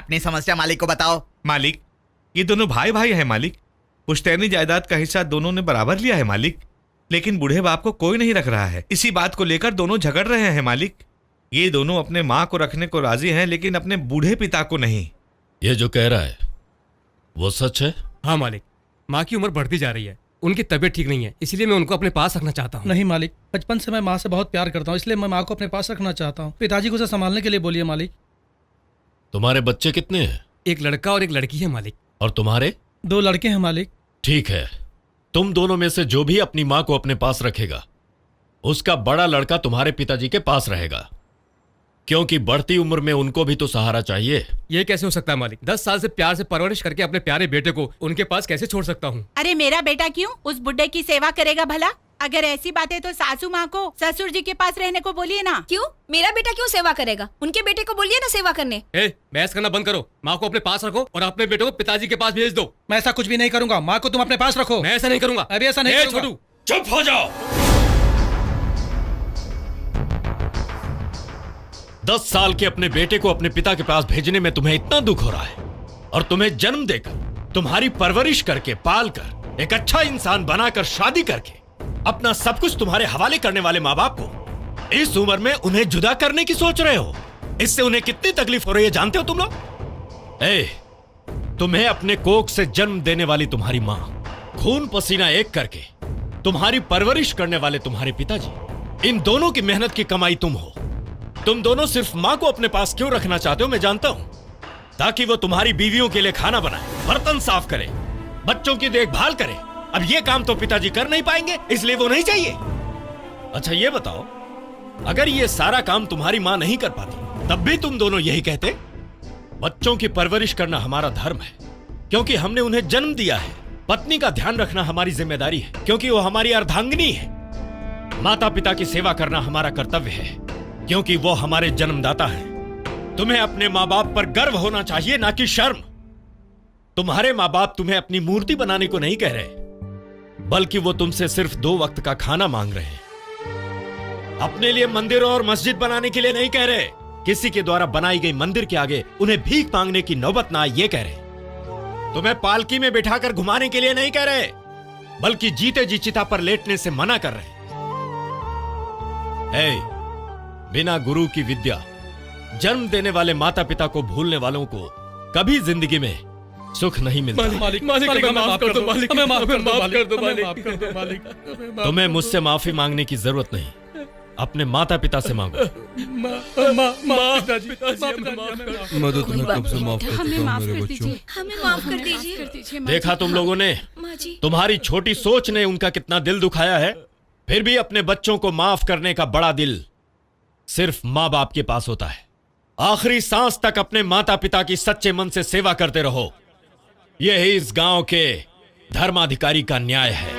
अपनी समस्या मालिक को बताओ। मालिक, ये दोनों भाई भाई हैं मालिक। पुश्तैनी जायदाद का हिस्सा दोनों ने बराबर लिया है मालिक, लेकिन बूढ़े बाप को कोई नहीं रख रहा है। इसी बात को लेकर दोनों झगड़ रहे हैं मालिक। ये दोनों अपने माँ को रखने को राजी हैं, लेकिन अपने बूढ़े पिता को नहीं। ये जो कह रहा है वो सच है? हाँ मालिक, माँ की उम्र बढ़ती जा रही है, उनकी तबीयत ठीक नहीं है, इसलिए मैं उनको अपने पास रखना चाहता हूँ। नहीं मालिक, बचपन से मैं माँ से बहुत प्यार करता हूँ, इसलिए मैं माँ को अपने पास रखना चाहता हूँ। पिताजी को उसे संभालने के लिए बोलिए मालिक। तुम्हारे बच्चे कितने हैं? एक लड़का और एक लड़की है मालिक। और तुम्हारे? 2 लड़के हैं मालिक। ठीक है, तुम दोनों में से जो भी अपनी माँ को अपने पास रखेगा उसका बड़ा लड़का तुम्हारे पिताजी के पास रहेगा, क्योंकि बढ़ती उम्र में उनको भी तो सहारा चाहिए। ये कैसे हो सकता है मालिक? 10 साल से प्यार से परवरिश करके अपने प्यारे बेटे को उनके पास कैसे छोड़ सकता हूँ? अरे मेरा बेटा क्यों उस बुड्ढे की सेवा करेगा भला? अगर ऐसी बातें तो सासू माँ को ससुर जी के पास रहने को बोलिए ना। क्यों? मेरा बेटा क्यों सेवा करेगा? उनके बेटे को बोलिए ना सेवा करने। बहस करना बंद करो, माँ को अपने पास रखो और अपने बेटे को पिताजी के पास भेज दो। मैं ऐसा कुछ भी नहीं करूंगा, माँ को तुम अपने पास रखो। मैं ऐसा नहीं करूंगा। अभी ऐसा नहीं करूंगा। छोटू, चुप हो जाओ। 10 साल के अपने बेटे को अपने पिता के पास भेजने में तुम्हें इतना दुख हो रहा है, और तुम्हें जन्म देकर, तुम्हारी परवरिश करके, पाल कर, एक अच्छा इंसान बनाकर, शादी करके अपना सब कुछ तुम्हारे हवाले करने वाले माँ बाप को इस उम्र में उन्हें जुदा करने की सोच रहे हो। इससे उन्हें कितनी तकलीफ हो रही है जानते हो तुम लोग? तुम्हें अपने कोख से जन्म देने वाली तुम्हारी माँ, खून पसीना एक करके तुम्हारी परवरिश करने वाले तुम्हारे पिताजी, इन दोनों की मेहनत की कमाई तुम हो। तुम दोनों सिर्फ माँ को अपने पास क्यों रखना चाहते हो मैं जानता हूं, ताकि वो तुम्हारी बीवियों के लिए खाना बनाए, बर्तन साफ करे, बच्चों की देखभाल करे। अब ये काम तो पिताजी कर नहीं पाएंगे, इसलिए वो नहीं चाहिए। अच्छा ये बताओ, अगर ये सारा काम तुम्हारी माँ नहीं कर पाती तब भी तुम दोनों यही कहते? बच्चों की परवरिश करना हमारा धर्म है, क्योंकि हमने उन्हें जन्म दिया है। पत्नी का ध्यान रखना हमारी जिम्मेदारी है, क्योंकि वो हमारी अर्धांगिनी है। माता पिता की सेवा करना हमारा कर्तव्य है, क्योंकि वो हमारे जन्मदाता हैं। तुम्हें अपने माँ बाप पर गर्व होना चाहिए, ना कि शर्म। तुम्हारे माँ बाप तुम्हें अपनी मूर्ति बनाने को नहीं कह रहे, बल्कि वो तुमसे सिर्फ 2 वक्त का खाना मांग रहे हैं। अपने लिए मंदिरों और मस्जिद बनाने के लिए नहीं कह रहे, किसी के द्वारा बनाई गई मंदिर के आगे उन्हें भीख मांगने की नौबत ना आए ये कह रहे। तुम्हें पालकी में बिठाकर घुमाने के लिए नहीं कह रहे, बल्कि जीते जी चिता पर लेटने से मना कर रहे। बिना गुरु की विद्या, जन्म देने वाले माता पिता को भूलने वालों को कभी जिंदगी में सुख नहीं मिलता। मालिक, हमें माफ कर दो मालिक, हमें माफ कर दो मालिक। तुम्हें मुझसे माफी मांगने की जरूरत नहीं, अपने माता पिता से मांगो। मैं तो तुम्हें कब से माफ कर चुका हूं मेरे बच्चों। हमें माफ कर दीजिए। देखा तुम लोगों ने, तुम्हारी छोटी सोच ने उनका कितना दिल दुखाया है। फिर भी अपने बच्चों को माफ करने का बड़ा दिल सिर्फ माँ बाप के पास होता है। आखिरी सांस तक अपने माता पिता की सच्चे मन से सेवा करते रहो, यही इस गांव के धर्माधिकारी का न्याय है।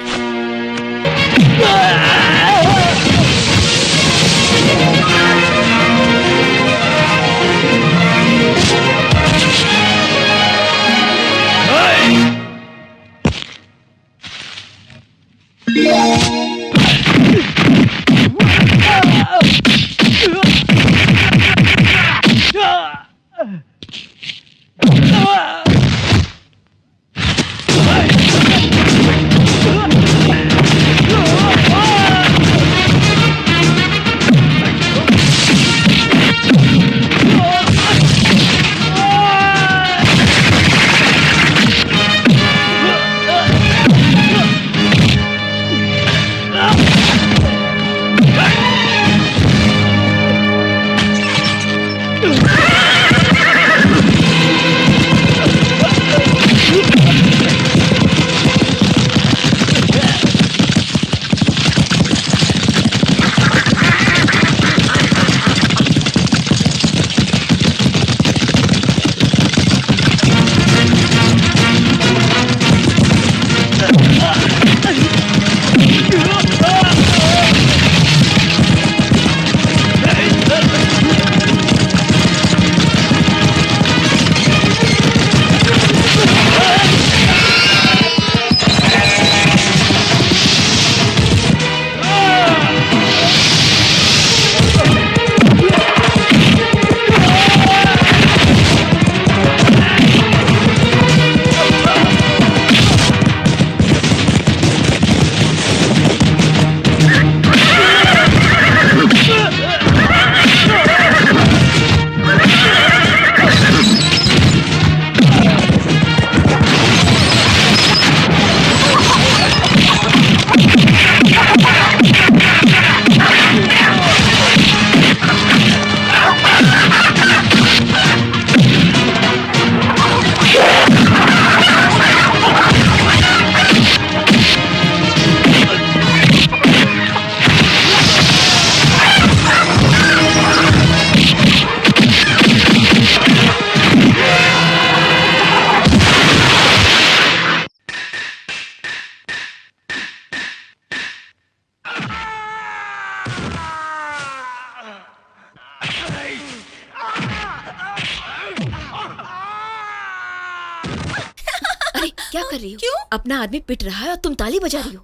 अरे क्या कर रही हो? क्यों? अपना आदमी पिट रहा है और तुम ताली बजा रही हो।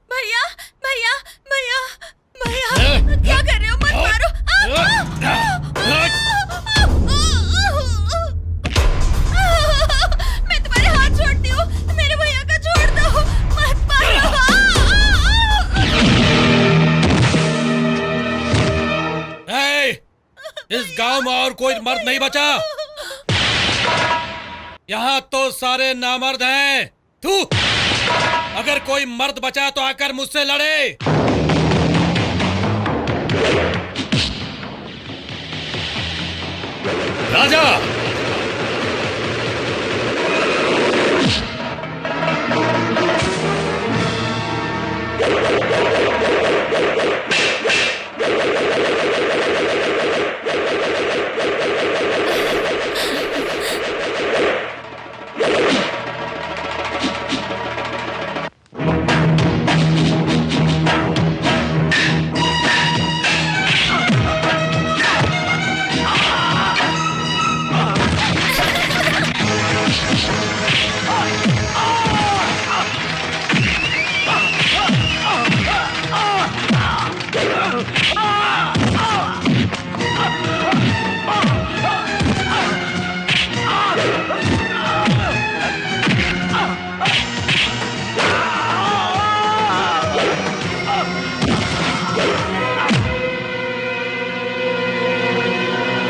भैया भैया भैया भैया क्या कर रहे हो? मत मारो। मैं तुम्हारे हाथ छोड़ती हूँ, मेरे भैया का छोड़ दो, मत मारो। इस गांव में और कोई मर्द नहीं बचा। यहाँ तो सारे नामर्द हैं। तू अगर कोई मर्द बचा तो आकर मुझसे लड़े। राजा,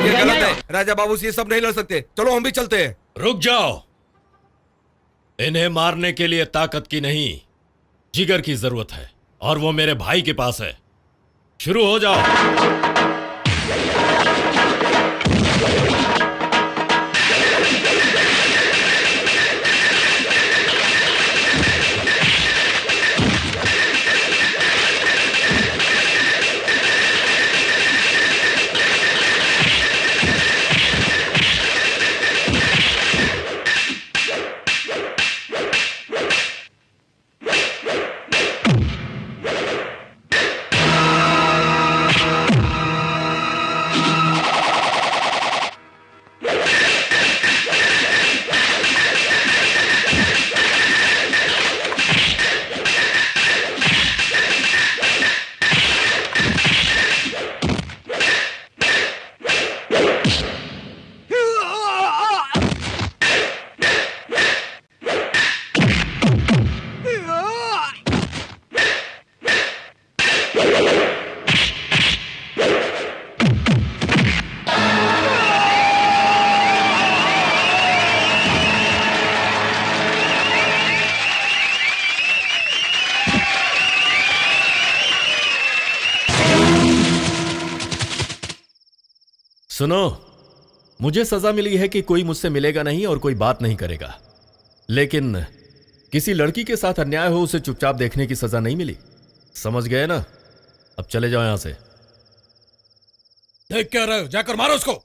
ये गलत है। राजा बाबू से ये सब नहीं लड़ सकते। चलो हम भी चलते हैं। रुक जाओ। इन्हें मारने के लिए ताकत की नहीं, जिगर की जरूरत है, और वो मेरे भाई के पास है। शुरू हो जाओ। सुनो, मुझे सजा मिली है कि कोई मुझसे मिलेगा नहीं और कोई बात नहीं करेगा, लेकिन किसी लड़की के साथ अन्याय हो उसे चुपचाप देखने की सजा नहीं मिली। समझ गए ना? अब चले जाओ यहां से। देख क्या रहे हो? जाकर मारो उसको।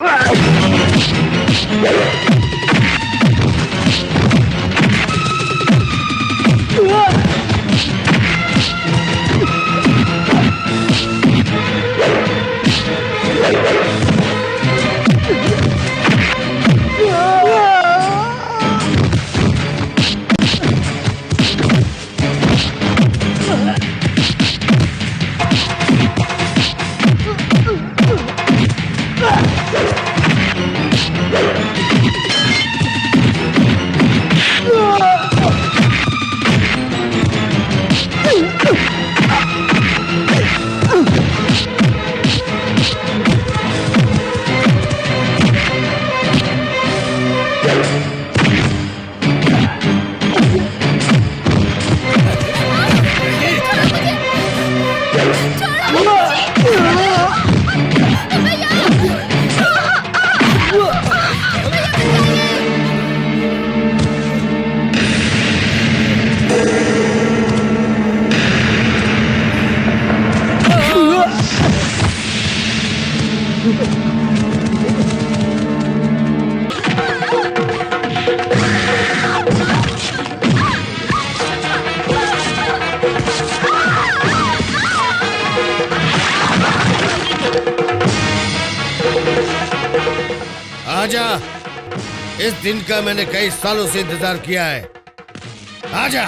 इस दिन का मैंने कई सालों से इंतजार किया है। आजा।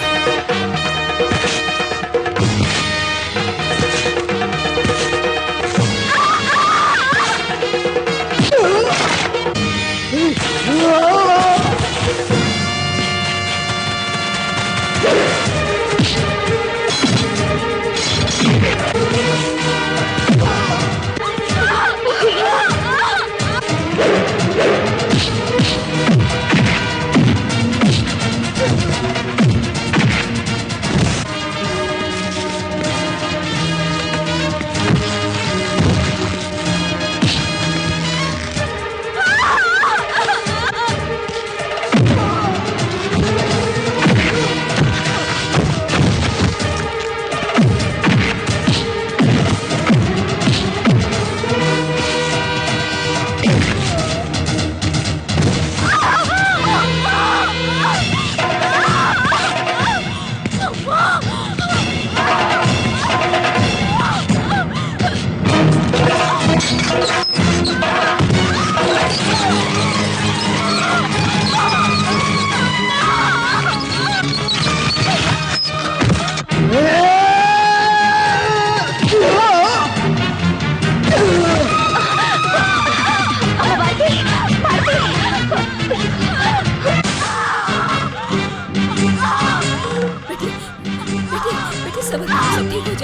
बेटी सब ठीक हो जाएगा। पानी लेकर सब ठीक हो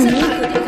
जाएगा।